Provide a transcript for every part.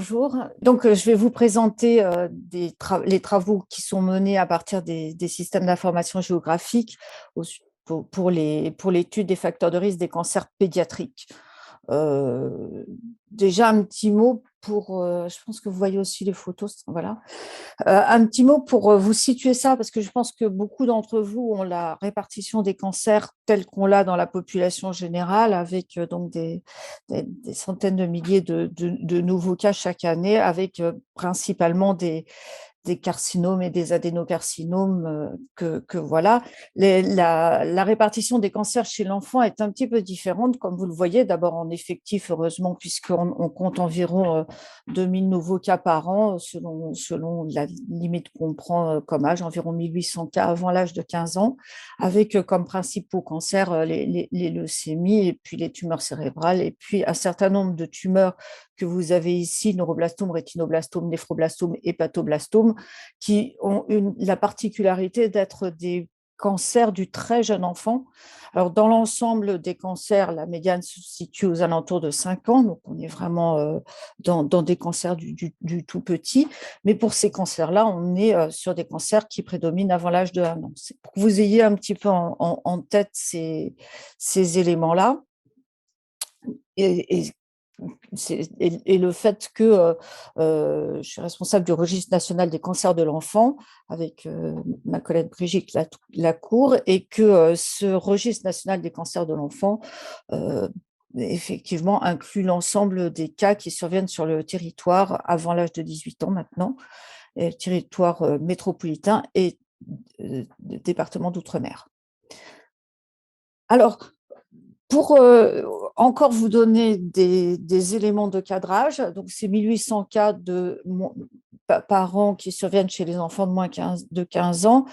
bonjour. Donc, je vais vous présenter les travaux qui sont menés à partir des systèmes d'information géographique pour l'étude des facteurs de risque des cancers pédiatriques. Euh, Déjà, un petit mot je pense que vous voyez aussi les photos, voilà. Un petit mot pour vous situer ça, parce que je pense que beaucoup d'entre vous ont la répartition des cancers telle qu'on l'a dans la population générale, avec donc des centaines de milliers de nouveaux cas chaque année, avec principalement des carcinomes et des adénocarcinomes que voilà. La répartition des cancers chez l'enfant est un petit peu différente, comme vous le voyez, d'abord en effectif, heureusement, puisqu'on compte environ 2000 nouveaux cas par an, selon la limite qu'on prend comme âge, environ 1800 cas avant l'âge de 15 ans, avec comme principaux cancers les leucémies et puis les tumeurs cérébrales, et puis un certain nombre de tumeurs que vous avez ici, neuroblastome, rétinoblastome, néphroblastome, hépatoblastome, qui ont la particularité d'être des cancers du très jeune enfant. Alors, dans l'ensemble des cancers, la médiane se situe aux alentours de 5 ans, donc on est vraiment dans des cancers du tout petit. Mais pour ces cancers-là, on est sur des cancers qui prédominent avant l'âge de 1 an. C'est pour que vous ayez un petit peu en tête ces éléments-là. Et et le fait que je suis responsable du registre national des cancers de l'enfant avec ma collègue Brigitte Lacour, et que ce registre national des cancers de l'enfant effectivement inclut l'ensemble des cas qui surviennent sur le territoire avant l'âge de 18 ans maintenant, et le territoire métropolitain et département d'outre-mer. Alors, pour encore vous donner des éléments de cadrage, donc c'est 1800 cas par an qui surviennent chez les enfants de 15 ans.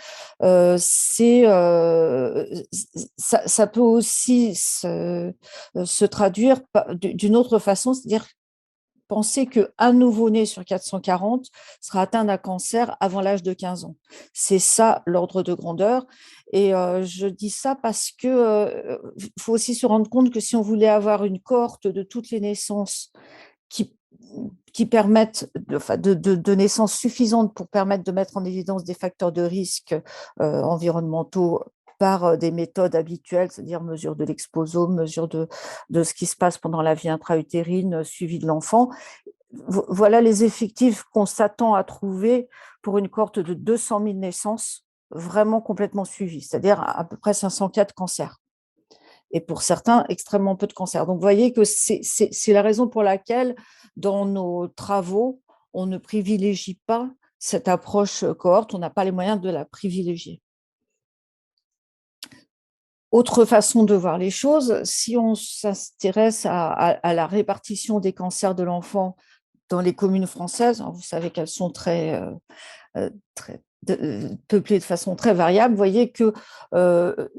Ça peut aussi se traduire d'une autre façon, c'est-à-dire penser qu'un nouveau-né sur 440 sera atteint d'un cancer avant l'âge de 15 ans. C'est ça l'ordre de grandeur. Et je dis ça parce que faut aussi se rendre compte que si on voulait avoir une cohorte de toutes les naissances qui, qui permettent de naissances suffisantes pour permettre de mettre en évidence des facteurs de risque environnementaux par des méthodes habituelles, c'est-à-dire mesure de l'exposome, mesure de ce qui se passe pendant la vie intra-utérine, suivi de l'enfant. Voilà les effectifs qu'on s'attend à trouver pour une cohorte de 200 000 naissances vraiment complètement suivies, c'est-à-dire à peu près 500 cas de cancer. Et pour certains, extrêmement peu de cancer. Donc, vous voyez que c'est la raison pour laquelle, dans nos travaux, on ne privilégie pas cette approche cohorte, on n'a pas les moyens de la privilégier. Autre façon de voir les choses, si on s'intéresse à la répartition des cancers de l'enfant dans les communes françaises, vous savez qu'elles sont très peuplées de façon très variable, vous voyez que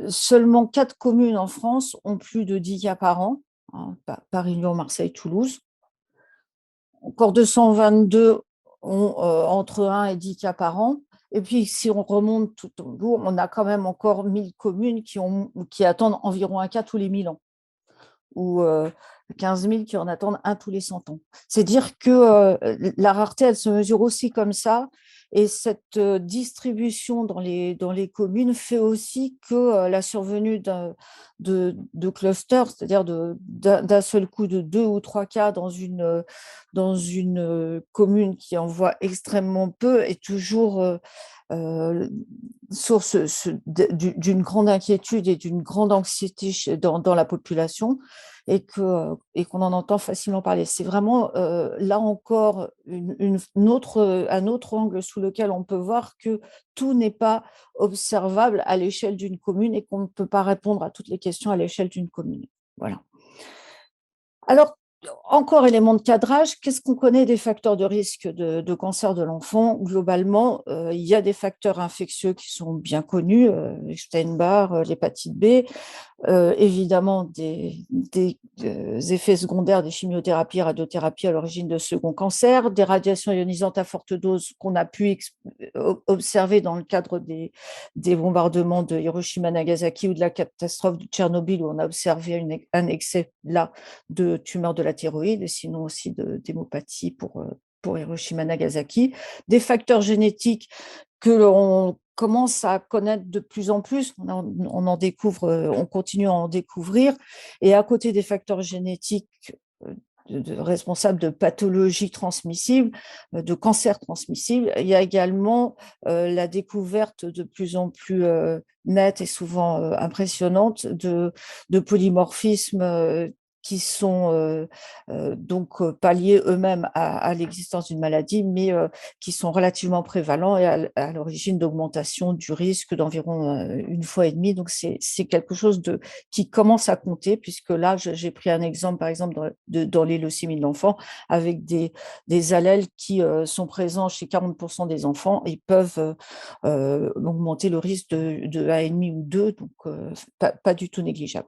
seulement 4 communes en France ont plus de 10 cas par an, hein, Paris, Lyon, Marseille, Toulouse. Encore 222 ont entre 1 et 10 cas par an. Et puis, si on remonte tout au bout, on a quand même encore 1000 communes qui attendent environ un cas tous les 1000 ans, ou 15 000 qui en attendent un tous les 100 ans. C'est dire que la rareté, elle se mesure aussi comme ça. Et cette distribution dans les communes fait aussi que la survenue de clusters, c'est-à-dire d'un seul coup de 2 ou 3 cas dans une commune qui en voit extrêmement peu, est toujours source d'une grande inquiétude et d'une grande anxiété dans la population, et qu'on en entend facilement parler. C'est vraiment, là encore, un autre angle sous lequel on peut voir que tout n'est pas observable à l'échelle d'une commune et qu'on ne peut pas répondre à toutes les questions à l'échelle d'une commune. Voilà. Alors, encore élément de cadrage, qu'est-ce qu'on connaît des facteurs de risque de cancer de l'enfant? Globalement, il y a des facteurs infectieux qui sont bien connus, Epstein-Barr, l'hépatite B, évidemment des effets secondaires des chimiothérapies, radiothérapies à l'origine de second cancer, des radiations ionisantes à forte dose qu'on a pu observer dans le cadre des bombardements de Hiroshima, Nagasaki, ou de la catastrophe de Tchernobyl, où on a observé un excès là de tumeurs de la d'hypothyroïde, sinon aussi d'hémopathie pour Hiroshima Nagasaki, des facteurs génétiques que l'on commence à connaître de plus en plus, on en découvre, on continue à en découvrir, et à côté des facteurs génétiques responsables de pathologies transmissibles, de cancers transmissibles, il y a également la découverte de plus en plus nette et souvent impressionnante de polymorphismes qui sont donc pas liés eux-mêmes à l'existence d'une maladie, mais qui sont relativement prévalents et à l'origine d'augmentation du risque d'environ 1,5 fois. Donc, c'est quelque chose qui commence à compter, puisque là, j'ai pris un exemple, par exemple, dans les leucémies de l'enfant, avec des allèles qui sont présents chez 40% des enfants et peuvent augmenter le risque de 1,5 ou 2, donc pas du tout négligeable.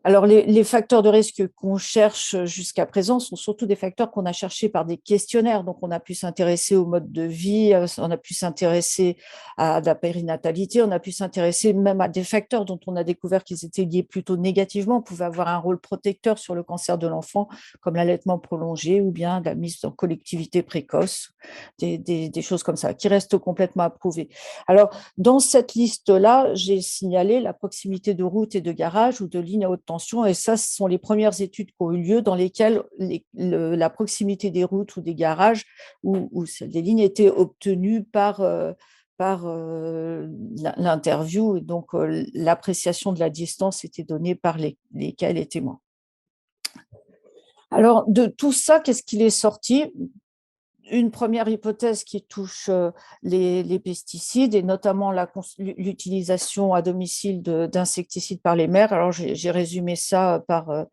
Alors, les facteurs de risque qu'on cherche jusqu'à présent sont surtout des facteurs qu'on a cherchés par des questionnaires. Donc, on a pu s'intéresser au mode de vie, on a pu s'intéresser à la périnatalité, on a pu s'intéresser même à des facteurs dont on a découvert qu'ils étaient liés plutôt négativement, pouvaient avoir un rôle protecteur sur le cancer de l'enfant, comme l'allaitement prolongé ou bien la mise en collectivité précoce, des choses comme ça, qui restent complètement approuvées. Alors, dans cette liste-là, j'ai signalé la proximité de routes et de garages ou de lignes à haute tension, et ça, ce sont les premières études qui ont eu lieu dans lesquelles la proximité des routes ou des garages ou des lignes était obtenue par l'interview, et donc l'appréciation de la distance était donnée par lesquels les témoins. Alors, de tout ça, qu'est-ce qu'il est sorti? Une première hypothèse qui touche les pesticides et notamment l'utilisation à domicile d'insecticides par les mères. Alors, j'ai résumé ça par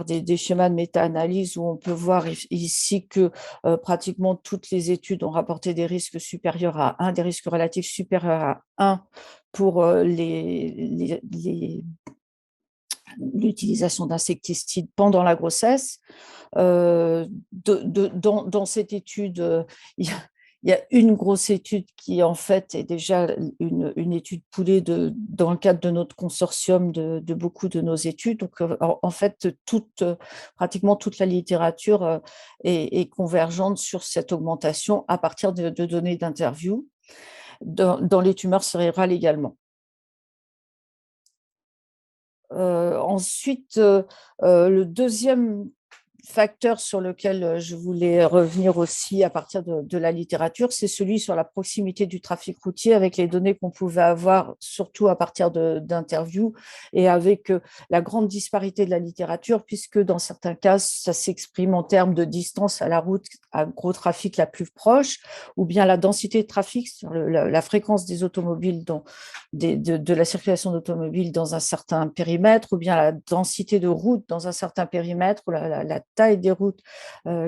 des schémas de méta-analyse où on peut voir ici que pratiquement toutes les études ont rapporté des risques supérieurs à 1, des risques relatifs supérieurs à 1 pour l'utilisation d'insecticides pendant la grossesse. Dans cette étude, il y a une grosse étude qui, en fait, est déjà une étude poolée dans le cadre de notre consortium de beaucoup de nos études. Donc, en fait, pratiquement toute la littérature est convergente sur cette augmentation à partir de données d'interview dans les tumeurs cérébrales également. Ensuite, le deuxième facteur sur lequel je voulais revenir aussi à partir de la littérature, c'est celui sur la proximité du trafic routier avec les données qu'on pouvait avoir, surtout à partir d'interviews et avec la grande disparité de la littérature, puisque dans certains cas, ça s'exprime en termes de distance à la route à gros trafic la plus proche, ou bien la densité de trafic, sur la fréquence des automobiles, de la circulation d'automobiles dans un certain périmètre, ou bien la densité de routes dans un certain périmètre, ou la taille des routes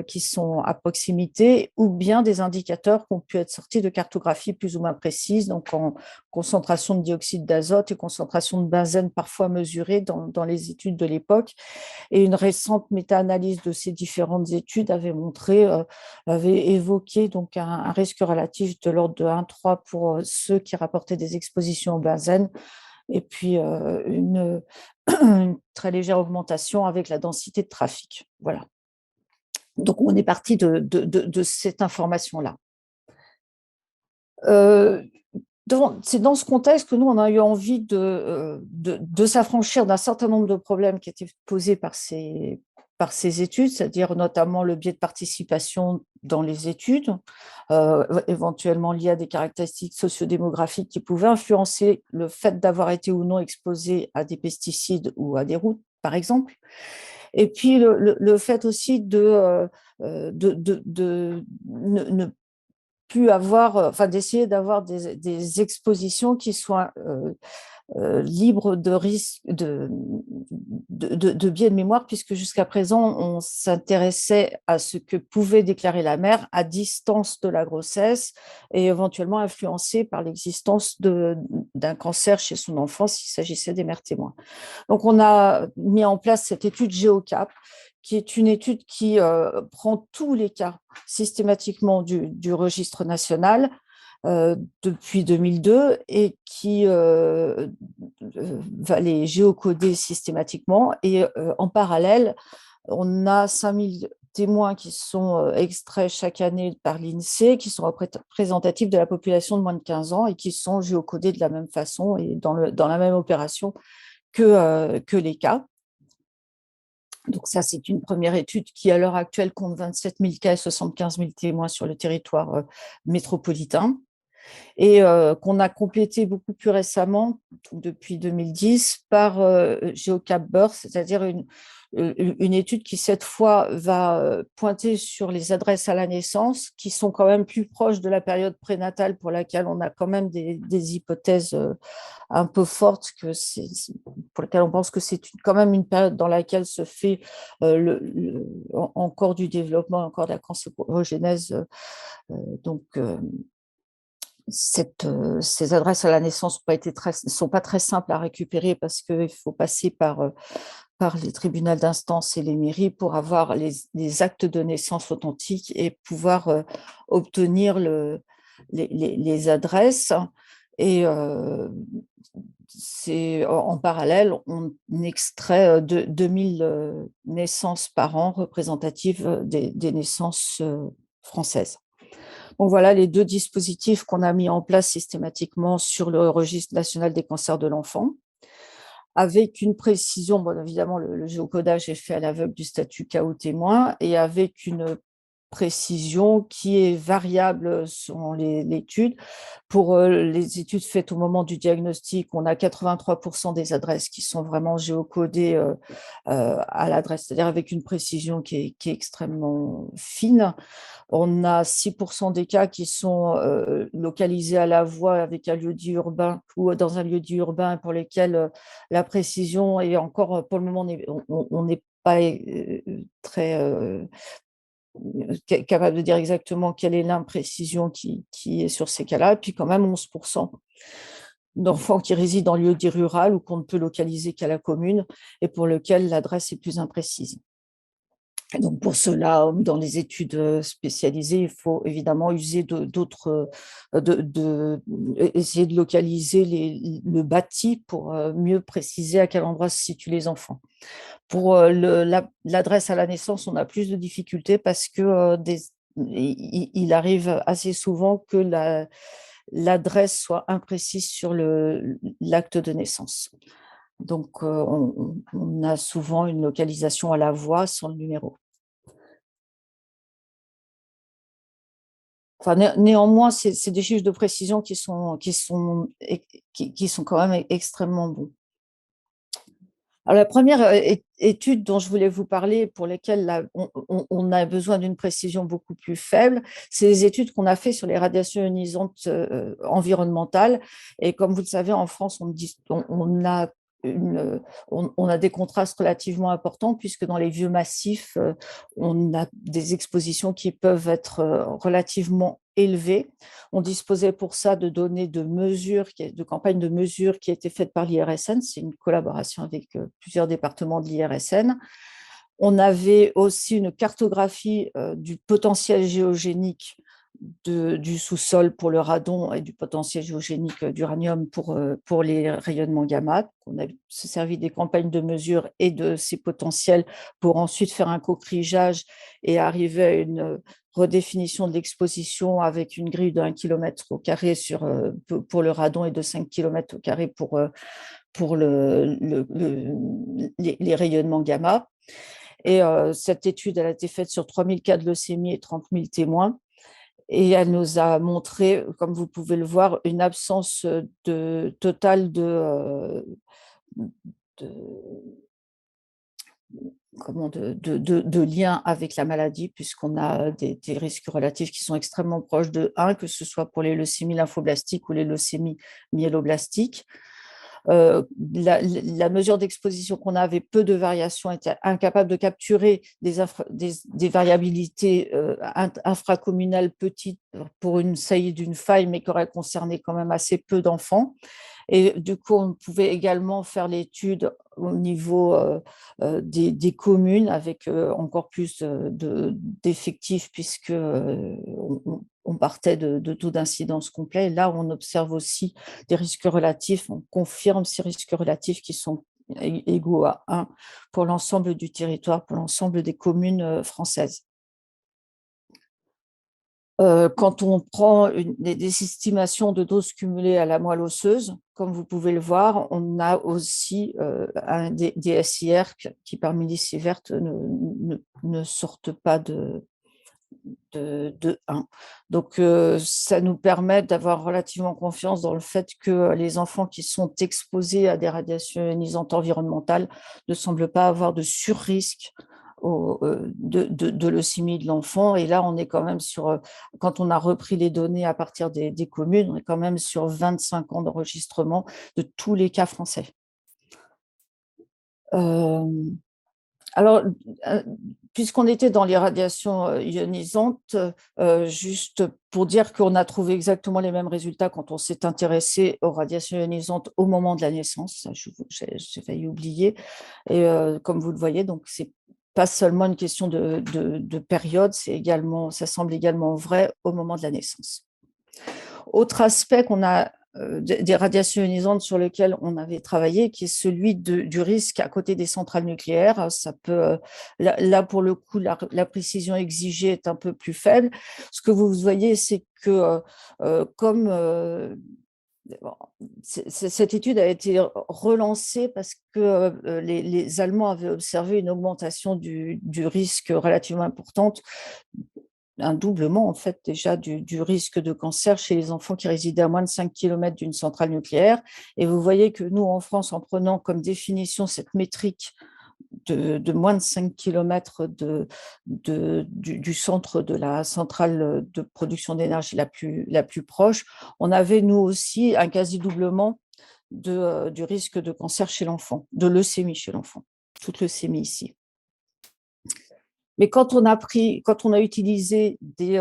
qui sont à proximité, ou bien des indicateurs qui ont pu être sortis de cartographie plus ou moins précises, donc en concentration de dioxyde d'azote et concentration de benzène parfois mesurées dans les études de l'époque. Et une récente méta-analyse de ces différentes études avait évoqué donc un risque relatif de l'ordre de 1,3 pour ceux qui rapportaient des expositions au benzène, et puis une très légère augmentation avec la densité de trafic. Voilà. Donc, on est parti de cette information-là. C'est dans ce contexte que nous, on a eu envie de s'affranchir d'un certain nombre de problèmes qui étaient posés par ces études, c'est-à-dire notamment le biais de participation dans les études, éventuellement lié à des caractéristiques sociodémographiques qui pouvaient influencer le fait d'avoir été ou non exposé à des pesticides ou à des routes, par exemple. Et puis, le fait aussi de ne plus avoir, enfin d'essayer d'avoir des expositions qui soient libres de risque de biais de mémoire, puisque jusqu'à présent, on s'intéressait à ce que pouvait déclarer la mère à distance de la grossesse et éventuellement influencé par l'existence d'un cancer chez son enfant s'il s'agissait des mères témoins. Donc, on a mis en place cette étude GeoCap, qui est une étude qui prend tous les cas systématiquement du registre national depuis 2002 et qui va les géocoder systématiquement. Et en parallèle, On a 5000 témoins qui sont extraits chaque année par l'INSEE, qui sont représentatifs de la population de moins de 15 ans et qui sont géocodés de la même façon et dans la même opération que les cas. Donc ça, c'est une première étude qui, à l'heure actuelle, compte 27 000 cas et 75 000 témoins sur le territoire métropolitain et qu'on a complété beaucoup plus récemment, depuis 2010, par GeoCapBirth, c'est-à-dire une étude qui, cette fois, va pointer sur les adresses à la naissance, qui sont quand même plus proches de la période prénatale pour laquelle on a quand même des hypothèses un peu fortes, pour lesquelles on pense que c'est quand même une période dans laquelle se fait encore du développement, encore de la cancérogénèse. Donc, ces adresses à la naissance ne sont pas très simples à récupérer parce qu'il faut passer par les tribunaux d'instance et les mairies pour avoir les actes de naissance authentiques et pouvoir obtenir les adresses. Et en parallèle, on extrait 2000 naissances par an représentatives des naissances françaises. Donc voilà les deux dispositifs qu'on a mis en place systématiquement sur le registre national des cancers de l'enfant, avec une précision, bon, évidemment le géocodage est fait à l'aveugle du statut cas ou témoin, et avec une précision qui est variable selon l'étude. Pour les études faites au moment du diagnostic, on a 83% des adresses qui sont vraiment géocodées à l'adresse, c'est-à-dire avec une précision qui est extrêmement fine. On a 6% des cas qui sont localisés à la voie avec un lieu-dit urbain ou dans un lieu-dit urbain pour lesquels la précision est encore, pour le moment, on n'est pas très capable de dire exactement quelle est l'imprécision qui est sur ces cas-là. Et puis quand même 11% d'enfants qui résident en lieu-dit rural ou qu'on ne peut localiser qu'à la commune et pour lequel l'adresse est plus imprécise. Donc pour cela, dans les études spécialisées, il faut évidemment user essayer de localiser le bâti pour mieux préciser à quel endroit se situent les enfants. Pour l'adresse à la naissance, on a plus de difficultés parce que il arrive assez souvent que l'adresse soit imprécise sur l'acte de naissance. Donc, on a souvent une localisation à la voix sans le numéro. Enfin, néanmoins, c'est des chiffres de précision qui sont quand même extrêmement bons. Alors, la première étude dont je voulais vous parler, pour lesquelles on a besoin d'une précision beaucoup plus faible, c'est les études qu'on a faites sur les radiations ionisantes environnementales. Et comme vous le savez, en France, on a des contrastes relativement importants puisque dans les vieux massifs, on a des expositions qui peuvent être relativement élevées. On disposait pour ça de données de campagnes de mesures qui étaient faites par l'IRSN. C'est une collaboration avec plusieurs départements de l'IRSN. On avait aussi une cartographie du potentiel géogénique du sous-sol pour le radon et du potentiel géogénique d'uranium pour les rayonnements gamma. On a se servi des campagnes de mesure et de ces potentiels pour ensuite faire un co-crigeage et arriver à une redéfinition de l'exposition avec une grille de 1 km au carré pour le radon et de 5 km au carré pour les rayonnements gamma. Et cette étude, elle a été faite sur 3000 cas de leucémie et 30 000 témoins. Et elle nous a montré, comme vous pouvez le voir, une absence totale de, de lien avec la maladie, puisqu'on a des risques relatifs qui sont extrêmement proches de 1, que ce soit pour les leucémies lymphoblastiques ou les leucémies myéloblastiques. La mesure d'exposition qu'on a avait peu de variations, était incapable de capturer des variabilités infracommunales petites pour une saillie d'une faille, mais qui auraient concerné quand même assez peu d'enfants. Et du coup, on pouvait également faire l'étude au niveau des communes avec encore plus d'effectifs puisque on partait de taux d'incidence complets. Là, on observe aussi des risques relatifs, on confirme ces risques relatifs qui sont égaux à 1 pour l'ensemble du territoire, pour l'ensemble des communes françaises. Quand on prend des estimations de doses cumulées à la moelle osseuse, comme vous pouvez le voir, on a aussi des SIR qui, parmi les listes vertes, ne sortent pas de 1. Donc, ça nous permet d'avoir relativement confiance dans le fait que les enfants qui sont exposés à des radiations ionisantes environnementales ne semblent pas avoir de surrisque de leucémie de l'enfant. Et là, on est quand même sur, quand on a repris les données à partir des communes, on est quand même sur 25 ans d'enregistrement de tous les cas français. Euh, Alors, puisqu'on était dans les radiations ionisantes, juste pour dire qu'on a trouvé exactement les mêmes résultats quand on s'est intéressé aux radiations ionisantes au moment de la naissance, ça, j'ai failli oublier. Et comme vous le voyez, donc c'est pas seulement une question de période, ça semble également vrai au moment de la naissance. Autre aspect qu'on a des radiations ionisantes sur lesquelles on avait travaillé, qui est celui du risque à côté des centrales nucléaires. Ça peut, là pour le coup, la précision exigée est un peu plus faible. Ce que vous voyez, c'est que comme cette étude a été relancée parce que les Allemands avaient observé une augmentation du risque relativement importante, un doublement en fait déjà du risque de cancer chez les enfants qui résidaient à moins de 5 km d'une centrale nucléaire. Et vous voyez que nous, en France, en prenant comme définition cette métrique de moins de 5 km du centre de la centrale de production d'énergie la plus proche, on avait nous aussi un quasi-doublement du risque de cancer chez l'enfant, de leucémie chez l'enfant, toute leucémie ici. Mais quand on a utilisé des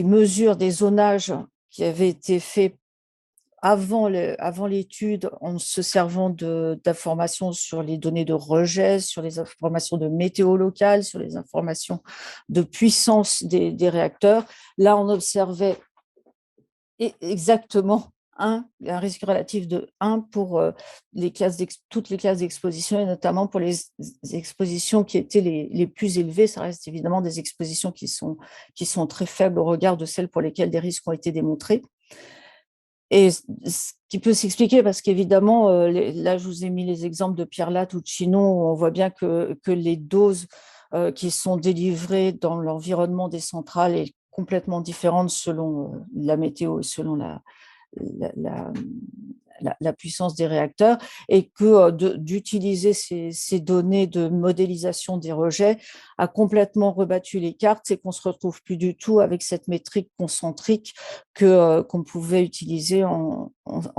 mesures, des zonages qui avaient été faits avant l'étude, en se servant d'informations sur les données de rejet, sur les informations de météo locale, sur les informations de puissance des réacteurs, là, on observait exactement un risque relatif de 1 pour toutes les classes d'exposition, et notamment pour les expositions qui étaient les plus élevées. Ça reste évidemment des expositions qui sont très faibles au regard de celles pour lesquelles des risques ont été démontrés. Et ce qui peut s'expliquer parce qu'évidemment, là, je vous ai mis les exemples de Pierre Latte ou de Chinon, où on voit bien que les doses qui sont délivrées dans l'environnement des centrales est complètement différente selon la météo et selon la puissance des réacteurs, et que d'utiliser ces données de modélisation des rejets a complètement rebattu les cartes. C'est qu'on ne se retrouve plus du tout avec cette métrique concentrique qu'on pouvait utiliser en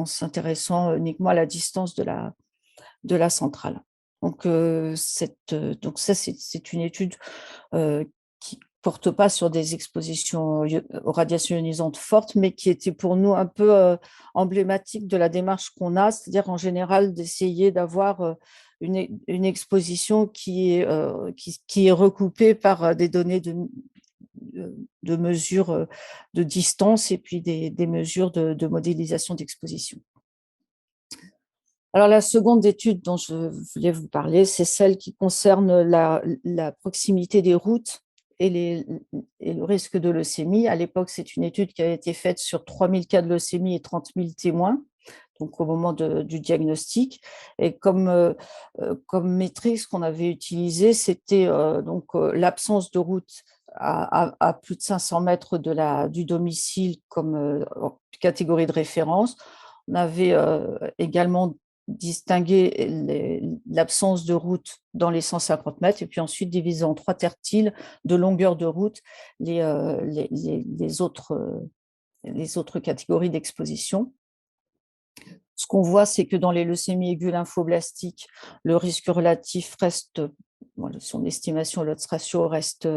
s'intéressant uniquement à la distance de la centrale. Donc, donc ça, c'est une étude qui porte pas sur des expositions aux radiations ionisantes fortes, mais qui était pour nous un peu emblématique de la démarche qu'on a, c'est-à-dire en général d'essayer d'avoir une exposition qui est recoupée par des données de mesures de distance et puis des mesures de modélisation d'exposition. Alors, la seconde étude dont je voulais vous parler, c'est celle qui concerne la proximité des routes et le risque de leucémie. À l'époque, c'est une étude qui a été faite sur 3000 cas de leucémie et 30 000 témoins, donc au moment du diagnostic. Et comme métrique, ce qu'on avait utilisé, c'était l'absence de route à plus de 500 mètres du domicile comme catégorie de référence. On avait également distinguer l'absence de route dans les 150 mètres et puis ensuite diviser en 3 tertiles de longueur de route les autres catégories d'exposition. Ce qu'on voit, c'est que dans les leucémies aiguës lymphoblastiques, le risque relatif reste, son estimation, l'odds ratio reste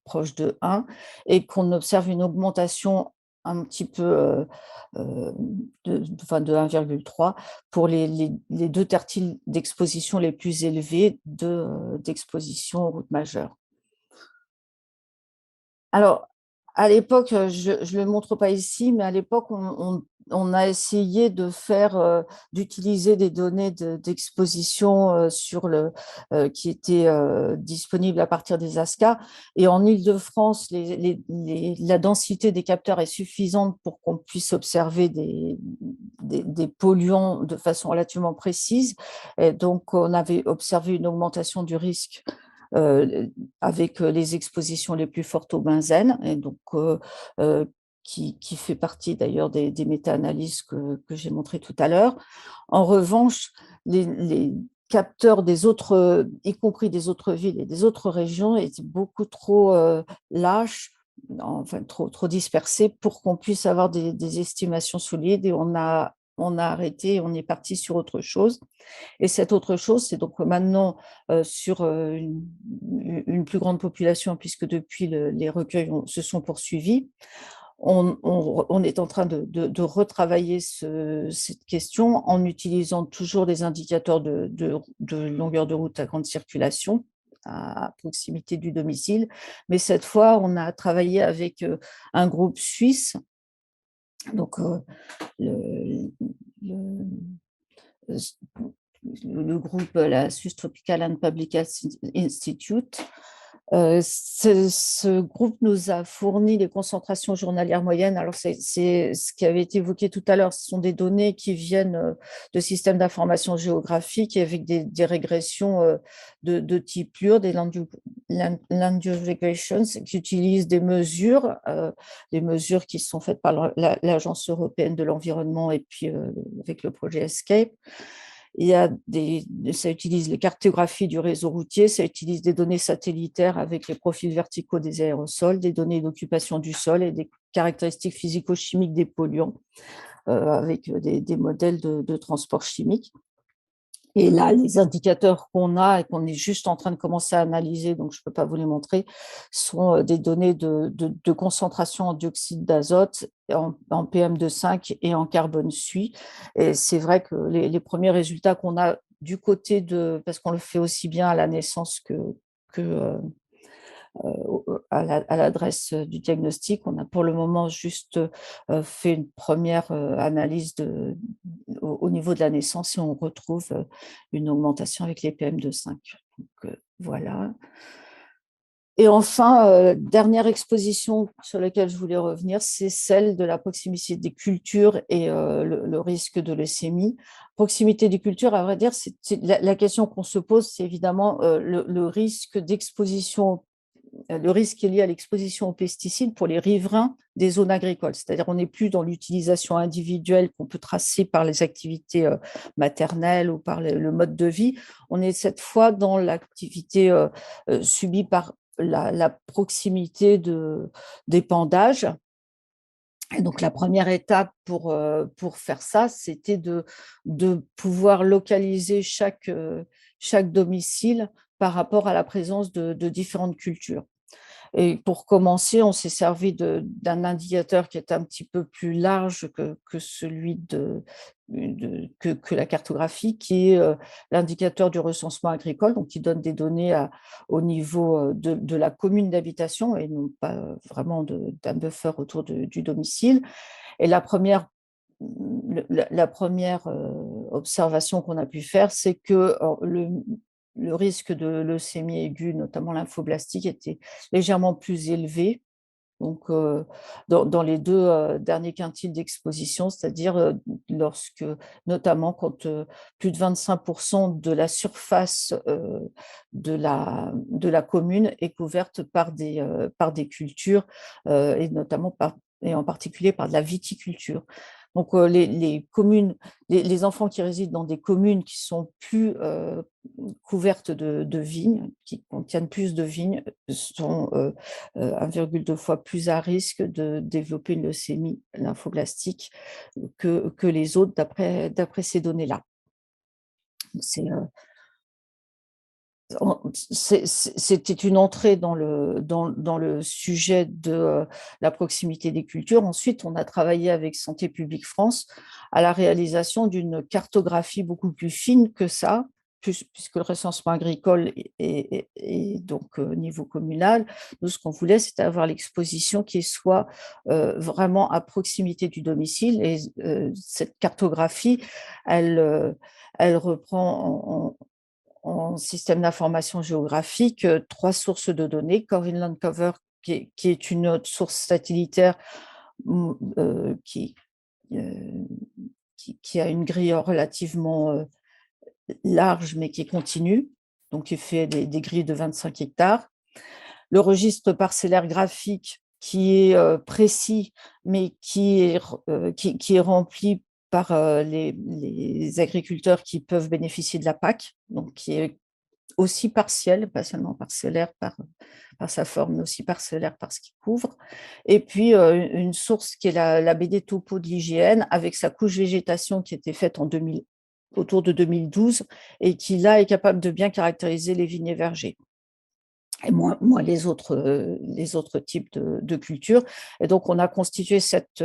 proche de 1, et qu'on observe une augmentation un petit peu de 1,3 pour les 2 tertiles d'exposition les plus élevés d'exposition aux routes majeures. Alors, à l'époque, je ne le montre pas ici, mais à l'époque, on a essayé d'utiliser des données d'exposition qui étaient disponibles à partir des ASCA. Et en Île-de-France, la densité des capteurs est suffisante pour qu'on puisse observer des polluants de façon relativement précise. Et donc, on avait observé une augmentation du risque avec les expositions les plus fortes au benzène. Et donc, qui fait partie d'ailleurs des méta-analyses que j'ai montrées tout à l'heure. En revanche, les capteurs des autres, y compris des autres villes et des autres régions, étaient beaucoup trop lâches, enfin trop dispersés pour qu'on puisse avoir des estimations solides. Et on a arrêté, on est parti sur autre chose. Et cette autre chose, c'est donc maintenant sur une plus grande population, puisque depuis les recueils se sont poursuivis, on est en train de retravailler cette question en utilisant toujours des indicateurs de longueur de route à grande circulation à proximité du domicile. Mais cette fois, on a travaillé avec un groupe suisse, donc le, le, le groupe, la Swiss Tropical and Public Health Institute. Ce groupe nous a fourni les concentrations journalières moyennes. Alors, c'est ce qui avait été évoqué tout à l'heure. Ce sont des données qui viennent de systèmes d'information géographique avec des régressions de type LUR, des land use regressions, qui utilisent des mesures qui sont faites par l'Agence européenne de l'environnement et puis avec le projet ESCAPE. Ça utilise les cartographies du réseau routier, ça utilise des données satellitaires avec les profils verticaux des aérosols, des données d'occupation du sol et des caractéristiques physico-chimiques des polluants avec des modèles de transport chimique. Et là, les indicateurs qu'on a et qu'on est juste en train de commencer à analyser, donc je ne peux pas vous les montrer, sont des données de concentration en dioxyde d'azote, en PM2,5 et en carbone suie. Et c'est vrai que les premiers résultats qu'on a du côté parce qu'on le fait aussi bien à la naissance que à l'adresse du diagnostic. On a pour le moment juste fait une première analyse au niveau de la naissance et on retrouve une augmentation avec les PM2,5. Donc, voilà. Et enfin, dernière exposition sur laquelle je voulais revenir, c'est celle de la proximité des cultures et le risque de leucémie. Proximité des cultures, à vrai dire, la question qu'on se pose, c'est évidemment le risque d'exposition, le risque qui est lié à l'exposition aux pesticides pour les riverains des zones agricoles. C'est-à-dire qu'on n'est plus dans l'utilisation individuelle qu'on peut tracer par les activités maternelles ou par le mode de vie. On est cette fois dans l'activité subie par la proximité d'épandage. Et donc, la première étape pour faire ça, c'était de pouvoir localiser chaque domicile par rapport à la présence de différentes cultures. Et pour commencer, on s'est servi d'un indicateur qui est un petit peu plus large que celui que la cartographie, qui est l'indicateur du recensement agricole, donc qui donne des données au niveau de la commune d'habitation et non pas vraiment d'un buffer autour du domicile. Et la première observation qu'on a pu faire, c'est que le risque de leucémie aiguë, notamment lymphoblastique, était légèrement plus élevé. Donc, dans les deux derniers quintiles d'exposition, c'est-à-dire notamment quand plus de 25% de la surface de la commune est couverte par des cultures et notamment et en particulier par de la viticulture. Donc, les communes, les enfants qui résident dans des communes qui sont plus couvertes de vignes, qui contiennent plus de vignes, sont 1,2 fois plus à risque de développer une leucémie lymphoblastique que les autres, d'après ces données-là. C'était une entrée dans le sujet de la proximité des cultures. Ensuite, on a travaillé avec Santé publique France à la réalisation d'une cartographie beaucoup plus fine que ça, puisque le recensement agricole est donc au niveau communal, nous, ce qu'on voulait, c'était avoir l'exposition qui soit vraiment à proximité du domicile. Et cette cartographie, elle reprend en système d'information géographique 3 sources de données. Corinne Landcover, qui est une autre source satellitaire qui, qui a une grille relativement large, mais qui est continue, donc qui fait des grilles de 25 hectares. Le registre parcellaire graphique qui est précis, mais qui est rempli par les agriculteurs qui peuvent bénéficier de la PAC, donc qui est aussi partiel, pas seulement parcellaire par sa forme, mais aussi parcellaire par ce qu'il couvre. Et puis, une source qui est la BD Topo de l'IGN, avec sa couche végétation qui était faite autour de 2012, et qui, là, est capable de bien caractériser les vignes et vergers. Et moins les autres types de cultures. Et donc, on a constitué cette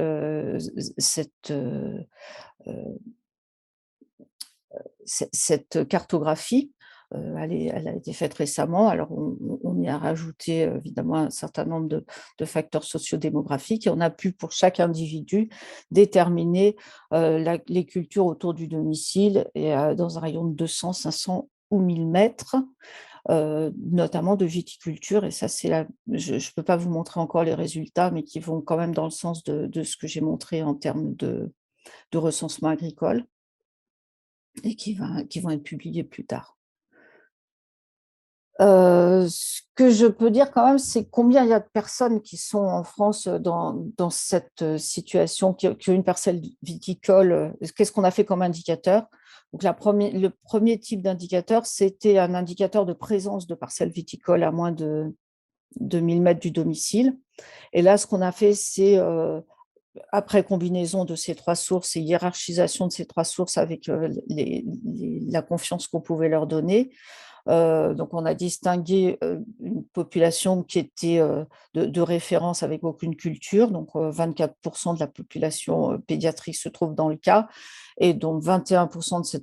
cartographie. Elle a été faite récemment. Alors, on y a rajouté évidemment un certain nombre de facteurs sociodémographiques, et on a pu, pour chaque individu, déterminer les cultures autour du domicile, et dans un rayon de 200, 500 ou 1000 mètres, notamment de viticulture. Et ça, je ne peux pas vous montrer encore les résultats, mais qui vont quand même dans le sens de ce que j'ai montré en termes de recensement agricole, et qui vont être publiés plus tard. Ce que je peux dire quand même, c'est combien il y a de personnes qui sont en France dans cette situation, qui ont une parcelle viticole. Qu'est-ce qu'on a fait comme indicateur? Donc, le premier type d'indicateur, c'était un indicateur de présence de parcelles viticoles à moins de 1000 mètres du domicile. Et là, ce qu'on a fait, c'est, après combinaison de ces 3 sources et hiérarchisation de ces 3 sources avec la confiance qu'on pouvait leur donner, donc on a distingué une population qui était de référence avec aucune culture, donc 24% de la population pédiatrique se trouve dans le cas, et donc 21%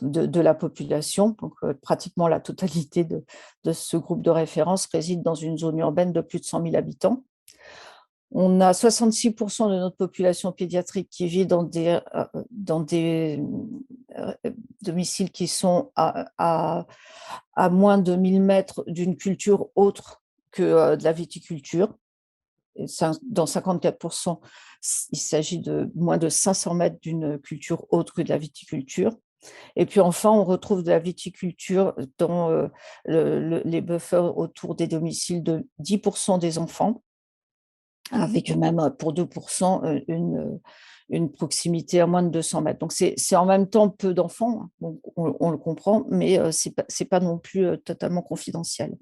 de la population, donc pratiquement la totalité de ce groupe de référence, réside dans une zone urbaine de plus de 100 000 habitants. On a 66% de notre population pédiatrique qui vit dans des domiciles qui sont à moins de 1000 mètres d'une culture autre que de la viticulture. Dans 54%, il s'agit de moins de 500 mètres d'une culture autre que de la viticulture. Et puis enfin, on retrouve de la viticulture dans les buffers autour des domiciles de 10% des enfants, avec même pour 2% une proximité à moins de 200 mètres. Donc, c'est en même temps peu d'enfants, hein, donc on le comprend, mais ce n'est pas non plus totalement confidentiel.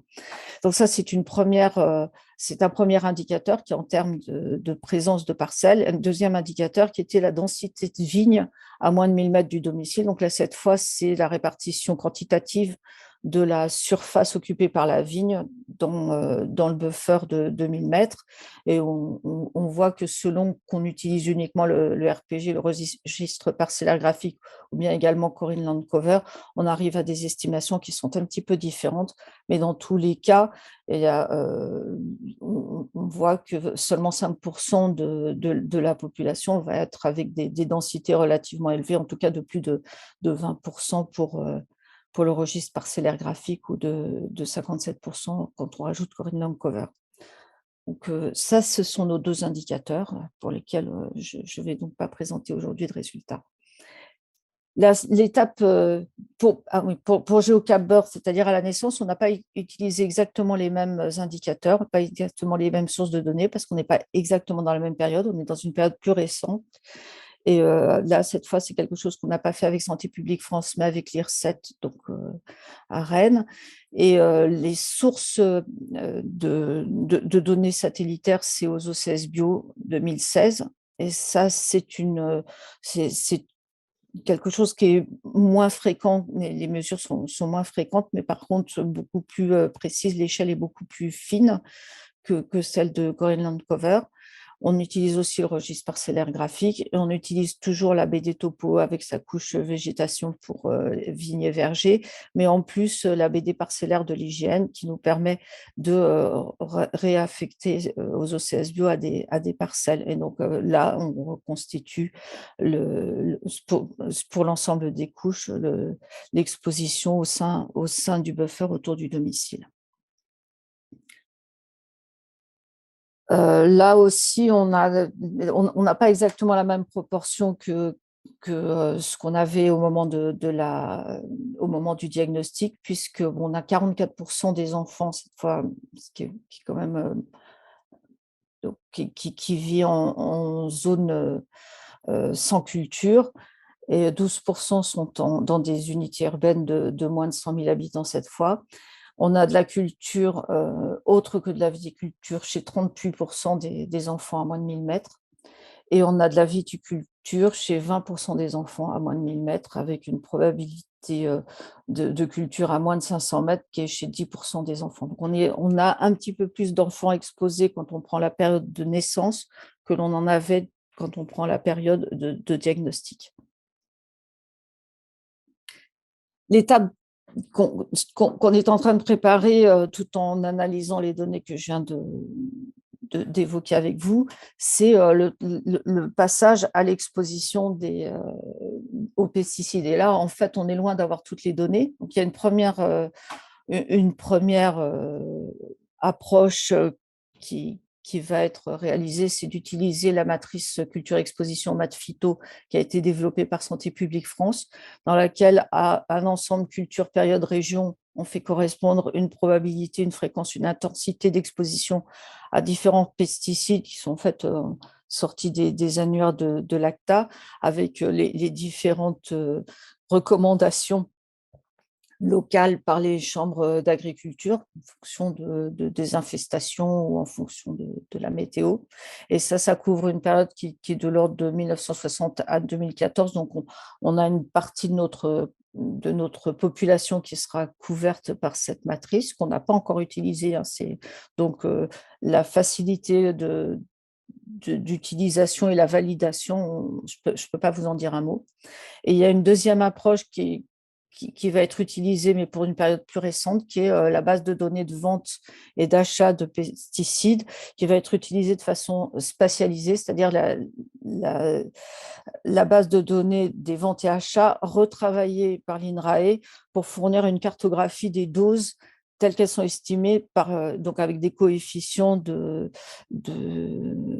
Donc ça, c'est un premier indicateur qui est en termes de présence de parcelles. Un deuxième indicateur qui était la densité de vignes à moins de 1000 mètres du domicile. Donc là, cette fois, c'est la répartition quantitative de la surface occupée par la vigne dans le buffer de 2000 mètres. Et on voit que selon qu'on utilise uniquement le RPG, le registre parcellaire graphique, ou bien également Corinne Landcover, on arrive à des estimations qui sont un petit peu différentes. Mais dans tous les cas, on voit que seulement 5% de la population va être avec des densités relativement élevées, en tout cas de plus de 20% pour le registre parcellaire graphique, ou de 57% quand on rajoute Corinne Landcover. Donc ça, ce sont nos 2 indicateurs pour lesquels je ne vais donc pas présenter aujourd'hui de résultats. L'étape pour GeoCapBird, c'est-à-dire à la naissance, on n'a pas utilisé exactement les mêmes indicateurs, pas exactement les mêmes sources de données, parce qu'on n'est pas exactement dans la même période, on est dans une période plus récente. Et là, cette fois, c'est quelque chose qu'on n'a pas fait avec Santé publique France, mais avec l'IRSET, donc à Rennes. Et les sources de données satellitaires, c'est aux OCS Bio 2016. Et ça, c'est quelque chose qui est moins fréquent. Les mesures sont moins fréquentes, mais par contre beaucoup plus précises. L'échelle est beaucoup plus fine que celle de Corinne Landcover. On utilise aussi le registre parcellaire graphique et on utilise toujours la BD topo avec sa couche végétation pour vignes et vergers, mais en plus la BD parcellaire de l'IGN qui nous permet de réaffecter aux OCS bio à des parcelles. Et donc là, on reconstitue pour l'ensemble des couches l'exposition au sein du buffer autour du domicile. Là aussi, on n'a pas exactement la même proportion que ce qu'on avait au moment, au moment du diagnostic, puisqu'on a 44% des enfants, cette fois, ce qui est quand même donc, qui vit en zone sans culture, et 12% sont dans des unités urbaines de moins de 100 000 habitants cette fois. On a de la culture autre que de la viticulture chez 38% des enfants à moins de 1000 mètres. Et on a de la viticulture chez 20% des enfants à moins de 1000 mètres, avec une probabilité de culture à moins de 500 mètres qui est chez 10% des enfants. Donc on a un petit peu plus d'enfants exposés quand on prend la période de naissance que l'on en avait quand on prend la période de diagnostic. L'étape qu'on est en train de préparer tout en analysant les données que je viens d'évoquer avec vous, c'est le passage à l'exposition aux pesticides. Et là, en fait, on est loin d'avoir toutes les données. Donc, il y a une première approche qui va être réalisée, c'est d'utiliser la matrice culture exposition maths phyto qui a été développée par Santé publique France, dans laquelle à un ensemble culture période région, on fait correspondre une probabilité, une fréquence, une intensité d'exposition à différents pesticides qui sont en fait sortis des annuaires de l'ACTA, avec les différentes recommandations locales par les chambres d'agriculture en fonction des infestations ou en fonction de la météo. Et ça couvre une période qui est de l'ordre de 1960 à 2014. Donc, on a une partie de notre population qui sera couverte par cette matrice qu'on n'a pas encore utilisée. Hein. C'est donc la facilité d'utilisation et la validation, je ne peux pas vous en dire un mot. Et il y a une deuxième approche qui va être utilisée, mais pour une période plus récente, qui est la base de données de vente et d'achat de pesticides, qui va être utilisée de façon spatialisée, c'est-à-dire la base de données des ventes et achats retravaillée par l'INRAE pour fournir une cartographie des doses telles qu'elles sont estimées donc avec des coefficients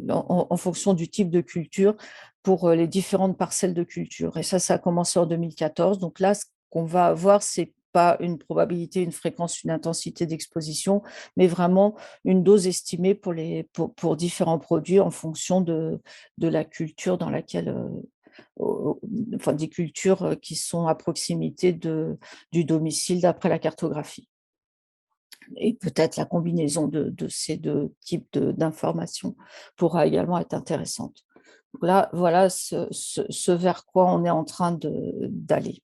en fonction du type de culture pour les différentes parcelles de culture. Et ça a commencé en 2014. Donc là, ce qu'on va avoir, c'est pas une probabilité, une fréquence, une intensité d'exposition, mais vraiment une dose estimée pour différents produits en fonction de la culture dans laquelle, enfin des cultures qui sont à proximité du domicile d'après la cartographie. Et peut-être la combinaison de ces deux types d'informations pourra également être intéressante. Donc là, voilà ce vers quoi on est en train d'aller.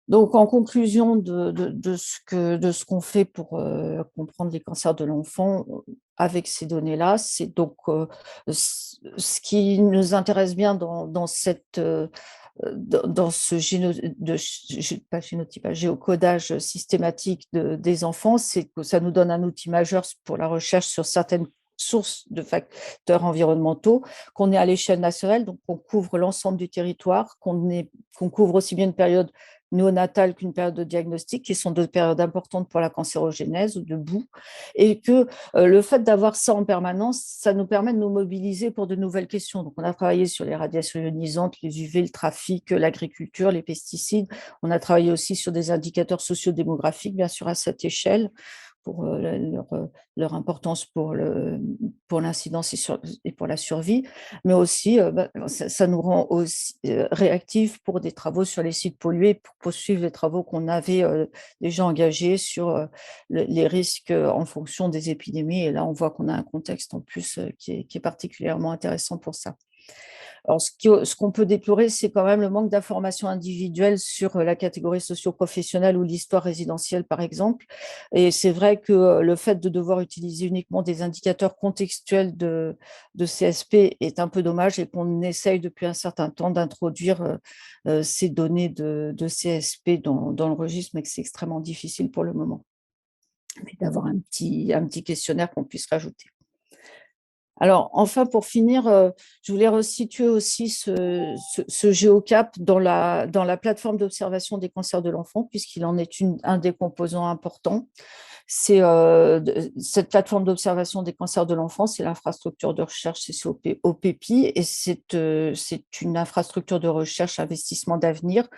Donc, en conclusion de ce qu'on fait pour comprendre les cancers de l'enfant avec ces données-là, c'est donc ce qui nous intéresse bien dans ce pas génotypage, géocodage systématique des enfants, c'est que ça nous donne un outil majeur pour la recherche sur certaines sources de facteurs environnementaux, qu'on est à l'échelle nationale, donc qu'on couvre l'ensemble du territoire, qu'on couvre aussi bien une période néonatale qu'une période de diagnostic, qui sont deux périodes importantes pour la cancérogénèse ou de boue, et que le fait d'avoir ça en permanence, ça nous permet de nous mobiliser pour de nouvelles questions. Donc, on a travaillé sur les radiations ionisantes, les UV, le trafic, l'agriculture, les pesticides. On a travaillé aussi sur des indicateurs sociodémographiques, bien sûr, à cette échelle, pour leur importance pour l'incidence et pour la survie, mais aussi ça nous rend aussi réactifs pour des travaux sur les sites pollués, pour poursuivre les travaux qu'on avait déjà engagés sur les risques en fonction des épidémies. Et là, on voit qu'on a un contexte en plus qui est particulièrement intéressant pour ça. Alors, ce qu'on peut déplorer, c'est quand même le manque d'informations individuelles sur la catégorie socio-professionnelle ou l'histoire résidentielle, par exemple. Et c'est vrai que le fait de devoir utiliser uniquement des indicateurs contextuels de CSP est un peu dommage et qu'on essaye depuis un certain temps d'introduire ces données de CSP dans le registre, mais que c'est extrêmement difficile pour le moment. Mais d'avoir un petit questionnaire qu'on puisse rajouter. Alors, enfin, pour finir, je voulais resituer aussi ce Géocap dans la plateforme d'observation des cancers de l'enfant, puisqu'il en est un des composants importants. Cette plateforme d'observation des cancers de l'enfant, c'est l'infrastructure de recherche OPEPI, et c'est une infrastructure de recherche investissement d'avenir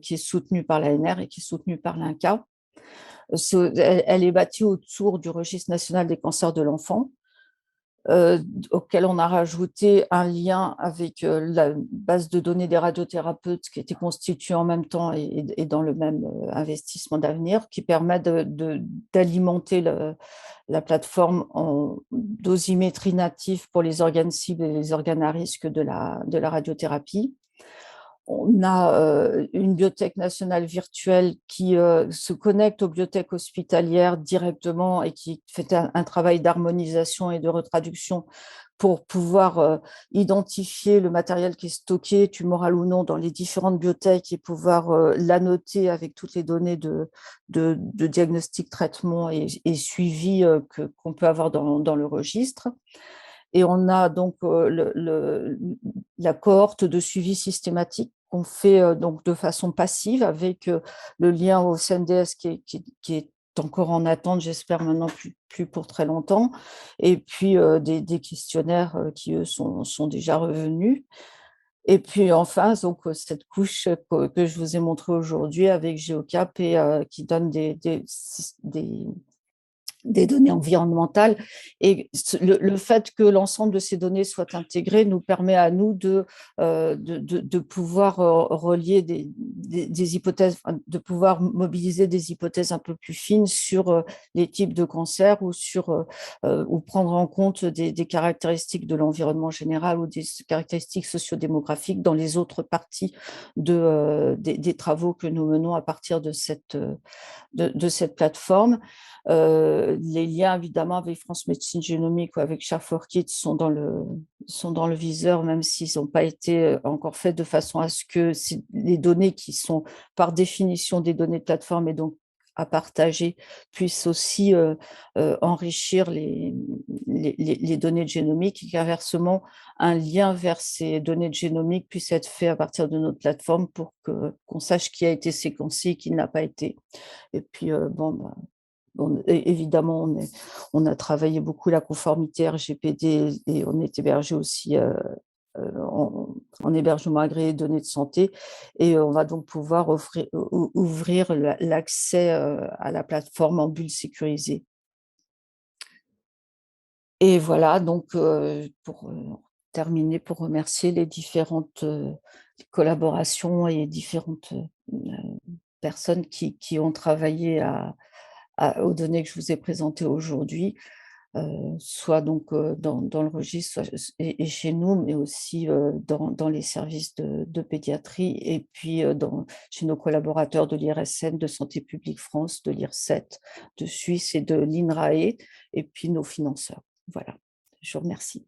qui est soutenue par l'ANR et qui est soutenue par l'INCa. Elle est bâtie autour du registre national des cancers de l'enfant, auquel on a rajouté un lien avec la base de données des radiothérapeutes qui était constituée en même temps et dans le même investissement d'avenir, qui permet d'alimenter la plateforme en dosimétrie native pour les organes cibles et les organes à risque de la radiothérapie. On a une bibliothèque nationale virtuelle qui se connecte aux bibliothèques hospitalières directement et qui fait un travail d'harmonisation et de retraduction pour pouvoir identifier le matériel qui est stocké, tumoral ou non, dans les différentes bibliothèques et pouvoir l'annoter avec toutes les données de diagnostic, traitement et suivi qu'on peut avoir dans le registre. Et on a donc la cohorte de suivi systématique qu'on fait donc de façon passive avec le lien au CNDS qui est encore en attente, j'espère maintenant plus pour très longtemps, et puis des questionnaires qui, eux, sont déjà revenus. Et puis enfin, donc, cette couche que je vous ai montrée aujourd'hui avec Géocap et qui donne des données environnementales. Et le fait que l'ensemble de ces données soient intégrées nous permet à nous de pouvoir relier des hypothèses, de pouvoir mobiliser des hypothèses un peu plus fines sur les types de cancers ou prendre en compte des caractéristiques de l'environnement général ou des caractéristiques sociodémographiques dans les autres parties des travaux que nous menons à partir de cette plateforme. Les liens, évidemment, avec France Médecine Génomique ou avec Share4Kids sont dans le viseur, même s'ils n'ont pas été encore faits de façon à ce que les données qui sont par définition des données de plateforme et donc à partager puissent aussi enrichir les données de génomique et qu'inversement, un lien vers ces données de génomique puisse être fait à partir de notre plateforme pour qu'on sache qui a été séquencé et qui n'a pas été. Et puis, évidemment, on a travaillé beaucoup la conformité RGPD et on est hébergé aussi en hébergement agréé données de santé. Et on va donc pouvoir ouvrir l'accès à la plateforme en bulle sécurisée. Et voilà, donc pour terminer, pour remercier les différentes collaborations et différentes personnes qui ont travaillé aux données que je vous ai présentées aujourd'hui, soit donc dans le registre et chez nous, mais aussi dans les services de pédiatrie et puis chez nos collaborateurs de l'IRSN, de Santé publique France, de l'IRSET, de Suisse et de l'INRAE, et puis nos financeurs. Voilà, je vous remercie.